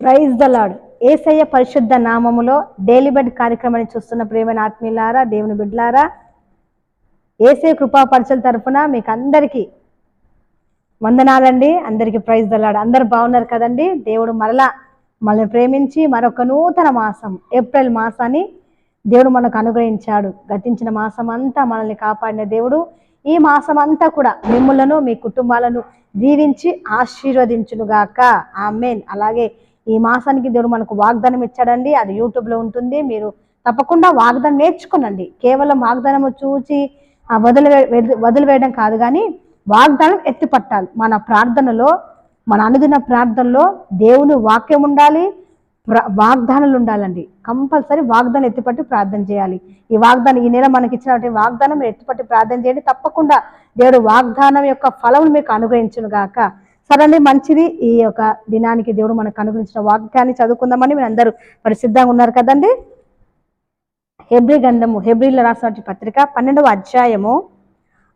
Praise the lord. యేసయ్య పరిశుద్ధ నామములో daily bed కార్యక్రమాన్ని చూస్తున్న ప్రియమైన ఆత్మీయులారా, దేవుని బిడ్డలారా, యేసయ్య కృపా పరిచయం తరఫున మీకు అందరికీ వందనాలండి. అందరికీ ప్రైజ్ ద లార్డ్. అందరు బాగున్నారు కదండి. దేవుడు మనల్ని ప్రేమించి మరొక నూతన మాసం ఏప్రిల్ మాసాన్ని దేవుడు మనకు అనుగ్రహించాడు. గతించిన మాసం అంతా మనల్ని కాపాడిన దేవుడు ఈ మాసం అంతా కూడా మిమ్మలను మీ కుటుంబాలను దీవించి ఆశీర్వదించునుగాక. ఆమేన్. అలాగే ఈ మాసానికి దేవుడు మనకు వాగ్దానం ఇచ్చాడండి. అది యూట్యూబ్లో ఉంటుంది. మీరు తప్పకుండా వాగ్దానం నేర్చుకునండి. కేవలం వాగ్దానము చూసి వదిలివేయడం కాదు, కానీ వాగ్దానం ఎత్తిపట్టాలి. మన ప్రార్థనలో, మన అనుదిన ప్రార్థనలో దేవుని వాక్యం ఉండాలి, వాగ్దానాలు ఉండాలండి. కంపల్సరీ వాగ్దానం ఎత్తిపట్టి ప్రార్థన చేయాలి. ఈ నెల మనకి ఇచ్చినటువంటి వాగ్దానం ఎత్తిపట్టి ప్రార్థన చేయండి. తప్పకుండా దేవుడు వాగ్దానం యొక్క ఫలం మీకు అనుగ్రహించును గాక. సరే, మంచిది. ఈ యొక్క దినానికి దేవుడు మనకు అనుగ్రహించిన వాక్యాన్ని చదువుకుందామని మీరు అందరూ పరిసిద్ధంగా ఉన్నారు కదండి. హెబ్రీలో రాసిన పత్రిక 12వ అధ్యాయము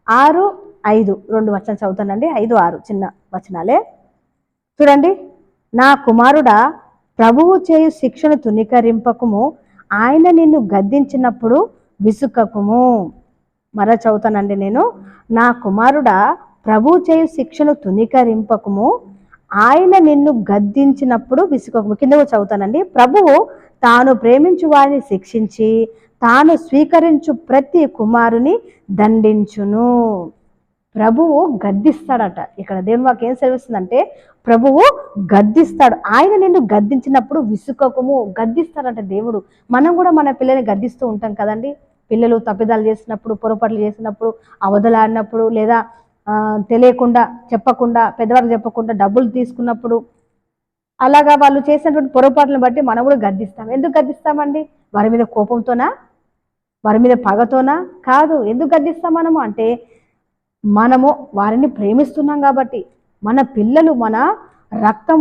6, 5 2 వచనాలు చదువుతానండి. 5, 6 చిన్న వచనాలే. చూడండి. నా కుమారుడా, ప్రభువు చేయు శిక్షను తునికరింపకుము, ఆయన నిన్ను గద్దించినప్పుడు విసుకకుము. మరో చదువుతానండి నేను. నా కుమారుడా, ప్రభువు చేయు శిక్షను తునికరింపకుము, ఆయన నిన్ను గద్దించినప్పుడు విసుకకుము. కింద చదువుతానండి. ప్రభువు తాను ప్రేమించు వారిని శిక్షించి తాను స్వీకరించు ప్రతి కుమారుని దండించును. ప్రభువు గద్దిస్తాడట. ఇక్కడ దేవుని వాక్యం ఏం సెలవిస్తుందంటే ప్రభువు గద్దిస్తాడు. ఆయన నిన్ను గద్దించినప్పుడు విసుకకుము. గద్దిస్తాడట దేవుడు. మనం కూడా మన పిల్లల్ని గద్దిస్తూ ఉంటాం కదండి. పిల్లలు తప్పిదాలు చేసినప్పుడు, పొరపాట్లు చేసినప్పుడు, అవధలాడినప్పుడు, లేదా తెలియకుండా చెప్పకుండా, పెద్దవారికి చెప్పకుండా డబ్బులు తీసుకున్నప్పుడు, అలాగా వాళ్ళు చేసినటువంటి పొరపాట్లను బట్టి మనం కూడా గద్దిస్తాం. ఎందుకు గద్దిస్తామండి? వారి మీద కోపంతోనా, వారి మీద పగతోనా? కాదు. ఎందుకు గద్దిస్తాం మనము అంటే మనము వారిని ప్రేమిస్తున్నాం కాబట్టి. మన పిల్లలు మన రక్తం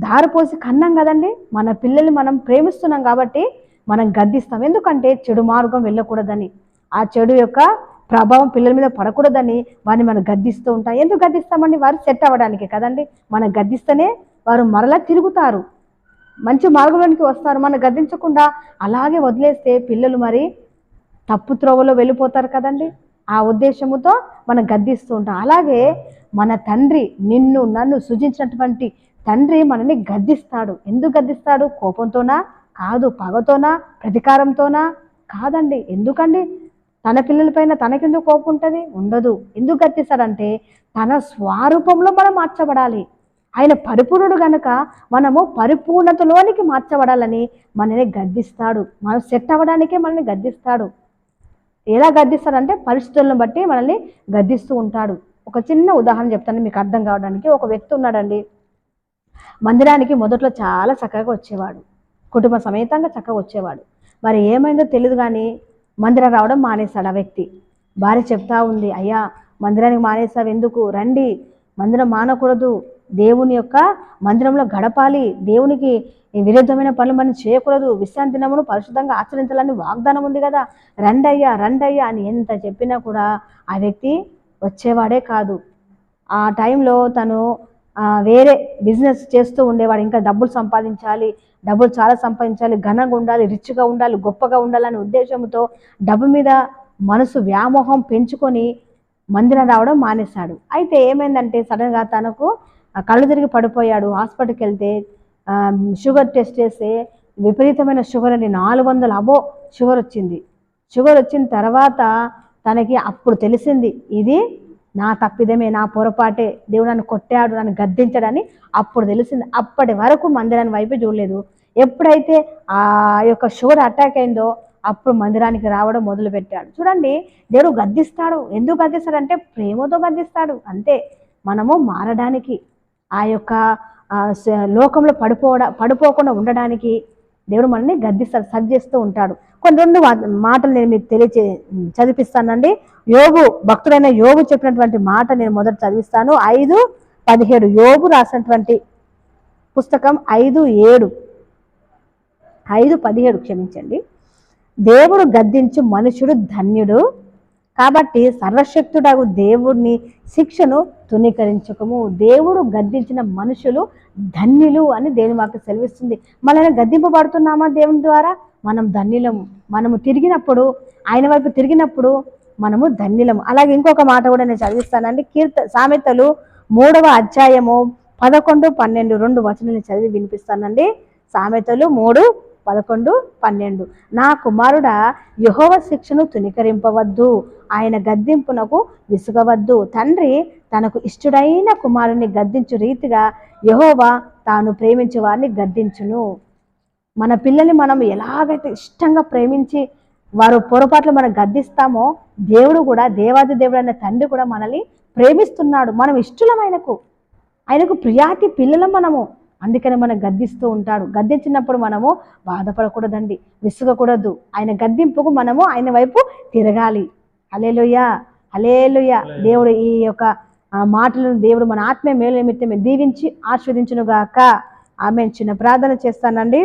ధారపోసి కన్నాం కదండి. మన పిల్లల్ని మనం ప్రేమిస్తున్నాం కాబట్టి మనం గద్దిస్తాం. ఎందుకంటే చెడు మార్గం వెళ్ళకూడదని, ఆ చెడు యొక్క ప్రభావం పిల్లల మీద పడకూడదని వారిని మనం గద్దిస్తూ ఉంటాం. ఎందుకు గద్దిస్తామండి? వారు సెట్ అవ్వడానికి కదండి. మనం గద్దిస్తేనే వారు మరలా తిరుగుతారు, మంచి మార్గంలోనికి వస్తారు. మనం గద్దించకుండా అలాగే వదిలేస్తే పిల్లలు మరి తప్పు త్రోవలో వెళ్ళిపోతారు కదండి. ఆ ఉద్దేశముతో మనం గద్దిస్తూ ఉంటాం. అలాగే మన తండ్రి, నిన్ను నన్ను సృజించినటువంటి తండ్రి మనల్ని గద్దిస్తాడు. ఎందుకు గద్దిస్తాడు? కోపంతోనా? కాదు. పగతోనా? ప్రతీకారంతోనా? కాదండి. ఎందుకండి? తన పిల్లలపైన తనకెందుకు కోపం ఉంటుంది? ఉండదు. ఎందుకు గద్దిస్తాడంటే తన స్వరూపంలో మనం మార్చబడాలి. ఆయన పరిపూర్ణుడు గనుక మనము పరిపూర్ణతలోనికి మార్చబడాలని మనల్ని గద్దిస్తాడు. మనం సెట్ అవ్వడానికే మనల్ని గద్దిస్తాడు. ఎలా గద్దిస్తాడంటే పరిస్థితులను బట్టి మనల్ని గద్దిస్తూ ఉంటాడు. ఒక చిన్న ఉదాహరణ చెప్తాను మీకు అర్థం కావడానికి. ఒక వ్యక్తి ఉన్నాడండి. మందిరానికి మొదట్లో చాలా చక్కగా వచ్చేవాడు, కుటుంబ సమేతంగా చక్కగా వచ్చేవాడు. మరి ఏమైందో తెలియదు కానీ మందిరం రావడం మానేశాడు ఆ వ్యక్తి. భార్య చెప్తా ఉంది, అయ్యా మందిరానికి మానేసావు ఎందుకు? రండి, మందిరం మానకూడదు, దేవుని యొక్క మందిరంలో గడపాలి, దేవునికి విరుద్ధమైన పనులు మనం చేయకూడదు, విశ్రాంతి దినమును పరిశుద్ధంగా ఆచరించాలని వాగ్దానం ఉంది కదా, రండయ్యా రండయ్యా అని ఎంత చెప్పినా కూడా ఆ వ్యక్తి వచ్చేవాడే కాదు. ఆ టైంలో తను వేరే బిజినెస్ చేస్తూ ఉండేవాడు. ఇంకా డబ్బులు సంపాదించాలి, డబ్బులు చాలా సంపాదించాలి, ఘనంగా ఉండాలి, రిచ్గా ఉండాలి, గొప్పగా ఉండాలనే ఉద్దేశంతో డబ్బు మీద మనసు వ్యామోహం పెంచుకొని మందిరం రావడం మానేశాడు. అయితే ఏమైందంటే సడన్గా తనకు కళ్ళు తిరిగి పడిపోయాడు. హాస్పిటల్కి వెళ్తే షుగర్ టెస్ట్ చేస్తే విపరీతమైన షుగర్ అండి, 400 అబో షుగర్ వచ్చింది. షుగర్ వచ్చిన తర్వాత తనకి అప్పుడు తెలిసింది, ఇది నా తప్పిదమే, నా పొరపాటే, దేవుడు నన్ను కొట్టాడు, నన్ను గద్దించాడని అప్పుడు తెలిసింది. అప్పటి వరకు మందిరాన్ని వైపు చూడలేదు. ఎప్పుడైతే ఆ యొక్క షుగర్ అటాక్ అయిందో అప్పుడు మందిరానికి రావడం మొదలుపెట్టాడు. చూడండి, దేవుడు గద్దిస్తాడు. ఎందుకు గద్దిస్తాడంటే ప్రేమతో గద్దిస్తాడు అంతే. మనము మారడానికి, ఆ యొక్క లోకంలో పడిపోకుండా ఉండడానికి దేవుడు మనల్ని గద్దిస్తాడు, సరి చేస్తూ ఉంటాడు. రెండు మాటలు నేను మీకు చదివిస్తానండి. భక్తుడైన యోబు చెప్పినటువంటి మాట నేను మొదట చదివిస్తాను. 5:17 యోబు రాసినటువంటి పుస్తకం 5:17 క్షమించండి. దేవుడు గద్దించు మనుషుడు ధన్యుడు, కాబట్టి సర్వశక్తుడగు దేవుడిని శిక్షను తునీకరించకము. దేవుడు గద్దించిన మనుషులు ధన్యులు అని దేవుని మాకు సెలవిస్తుంది. మనల్ని గద్దింపబడుతున్నామా దేవుని ద్వారా? మనం ధన్యులము. మనము తిరిగినప్పుడు, ఆయన వైపు తిరిగినప్పుడు మనము ధన్యులము. అలాగే ఇంకొక మాట కూడా నేను చదివిస్తానండి. సామెతలు 3వ అధ్యాయము 11, 12 2 వచనాలు చదివి వినిపిస్తానండి. సామెతలు 3, 11, 12. నా కుమారుడా, యెహోవా శిక్షను తునికరింపవద్దు, ఆయన గద్దింపునకు విసుగవద్దు. తండ్రి తనకు ఇష్టుడైన కుమారుని గద్దించు రీతిగా యెహోవా తాను ప్రేమించే వారిని గద్దించును. మన పిల్లల్ని మనం ఎలాగైతే ఇష్టంగా ప్రేమించి వారు పొరపాట్లు మనం గద్దిస్తామో, దేవుడు కూడా, దేవాది దేవుడు అనే తండ్రి కూడా మనల్ని ప్రేమిస్తున్నాడు. మనం ఇష్టలమైనకు, ఆయనకు ప్రియాతి పిల్లలం మనము. అందుకని మనం గద్దిస్తూ ఉంటాడు. గద్దించినప్పుడు మనము బాధపడకూడదండి, విసుగకూడదు. ఆయన గద్దింపుకు మనము ఆయన వైపు తిరగాలి. హల్లెలూయా, హల్లెలూయా. దేవుడు ఈ యొక్క మాటలను దేవుడు మన ఆత్మీయ మేలు నిమిత్తమే దీవించి ఆస్వాదించునుగాక. ఆమె చిన్న ప్రార్థన చేస్తానండి.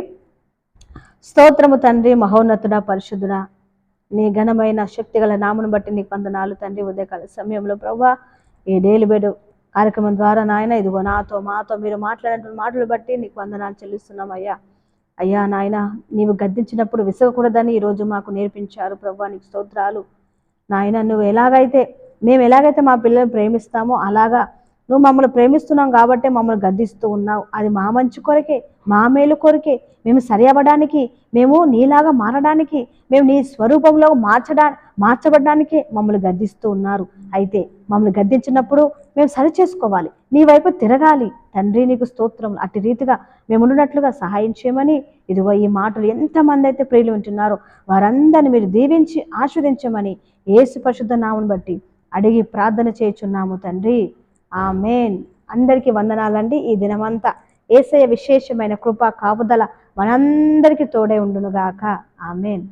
స్తోత్రము తండ్రి, మహోన్నతుడా, పరిశుద్ధుడా, నీ ఘనమైన శక్తిగల నామను బట్టి నీకు వందనాలు తండ్రి. ఉదయకాల సమయంలో ప్రభువా, ఈ డైలీ బెడ్ కార్యక్రమం ద్వారా నాయన ఇదిగో మాతో మీరు మాట్లాడినటువంటి మాటలు బట్టి నీకు వందనాలు చెల్లిస్తున్నాం అయ్యా. అయ్యా నాయన, నీవు గద్దించినప్పుడు విసగకూడదని ఈరోజు మాకు నేర్పించారు ప్రభువా, నీకు స్తోత్రాలు నాయన. మేము ఎలాగైతే మా పిల్లల్ని ప్రేమిస్తామో అలాగా నువ్వు మమ్మల్ని ప్రేమిస్తున్నాం కాబట్టి మమ్మల్ని గద్దిస్తూ ఉన్నావు. అది మా మంచి కొరకే, మా మేలు కొరకే, మేము సరి అవ్వడానికి, మేము నీలాగా మారడానికి, మేము నీ స్వరూపంలో మార్చబడడానికే మమ్మల్ని గద్దిస్తూ ఉన్నారు. అయితే మమ్మల్ని గద్దించినప్పుడు మేము సరి చేసుకోవాలి, నీ వైపు తిరగాలి తండ్రి. నీకు స్తోత్రములు. అట్టి రీతిగా మేము ఉన్నట్లుగా సహాయం చేయమని ఇదిగో ఈ మాటలు ఎంతమంది అయితే ప్రియులు ఉంటున్నారో వారందరిని మీరు దీవించి ఆస్వాదించమని యేసు పరిశుద్ధ నామమును బట్టి అడిగి ప్రార్థన చేయుచున్నాము తండ్రి. ఆమేన్. అందరికీ వందనాలండి. ఈ దినమంతా యేసయ్య విశేషమైన కృప కాపుదల మనందరికీ తోడై ఉండునుగాక. ఆమేన్.